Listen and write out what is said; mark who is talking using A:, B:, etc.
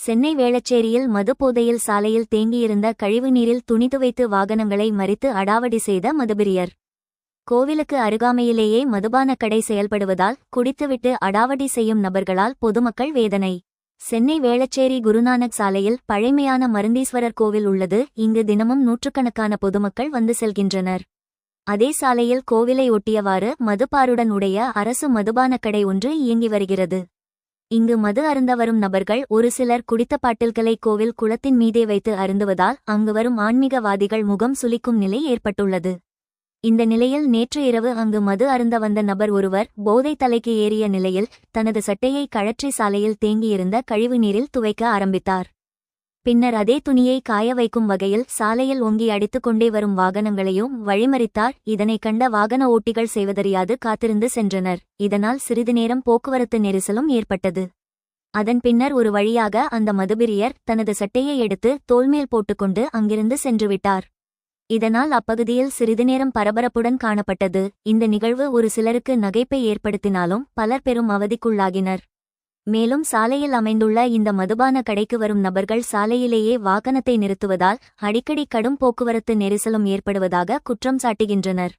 A: சென்னை வேளச்சேரியில் மது போதையில் சாலையில் தேங்கியிருந்த கழிவுநீரில் துணி துவைத்து வாகனங்களை மறித்து அடாவடி செய்த மதுபிரியர். கோவிலுக்கு அருகாமையிலேயே மதுபான கடை செயல்படுவதால் குடித்துவிட்டு அடாவடி செய்யும் நபர்களால் பொதுமக்கள் வேதனை. சென்னை வேளச்சேரி குருநானக் சாலையில் பழைமையான மருந்தீஸ்வரர் கோவில் உள்ளது. இங்கு தினமும் நூற்றுக்கணக்கான பொதுமக்கள் வந்து செல்கின்றனர். அதே சாலையில் கோவிலை ஒட்டியவாறு மதுபாருடன் உடைய அரசு மதுபான கடை ஒன்று இயங்கி வருகிறது. இங்கு மது அருந்த வரும் நபர்கள் ஒரு சிலர் குடித்த பாட்டில்களை கோவில் குளத்தின் மீதே வைத்து அருந்துவதால் அங்கு வரும் ஆன்மீகவாதிகள் முகம் சுளிக்கும் நிலை ஏற்பட்டுள்ளது. இந்த நிலையில் நேற்று இரவு அங்கு மது அருந்த வந்த நபர் ஒருவர் போதை தலைக்கு ஏறிய நிலையில் தனது சட்டையை கழற்றி சாலையில் தேங்கியிருந்த கழிவுநீரில் துவைக்க ஆரம்பித்தார். பின்னர் அதே துணியை காய வைக்கும் வகையில் சாலையில் ஒங்கி அடித்துக்கொண்டே வரும் வாகனங்களையும் வழிமறித்தார். இதனை கண்ட வாகன ஓட்டிகள் செய்வதறியாது காத்திருந்து சென்றனர். இதனால் சிறிது நேரம் போக்குவரத்து நெரிசலும் ஏற்பட்டது. அதன் பின்னர் ஒரு வழியாக அந்த மதுபிரியர் தனது சட்டையை எடுத்து தோள்மேல் போட்டுக்கொண்டு அங்கிருந்து சென்றுவிட்டார். இதனால் அப்பகுதியில் சிறிது நேரம் பரபரப்புடன் காணப்பட்டது. இந்த நிகழ்வு ஒரு சிலருக்கு நகைப்பை ஏற்படுத்தினாலும் பலர் பெரும் அவதிக்குள்ளாகினர். மேலும் சாலையில் அமைந்துள்ள இந்த மதுபான கடைக்கு வரும் நபர்கள் சாலையிலேயே வாகனத்தை நிறுத்துவதால் அடிக்கடி கடும் போக்குவரத்து நெரிசலும் ஏற்படுவதாக குற்றம் சாட்டுகின்றனர்.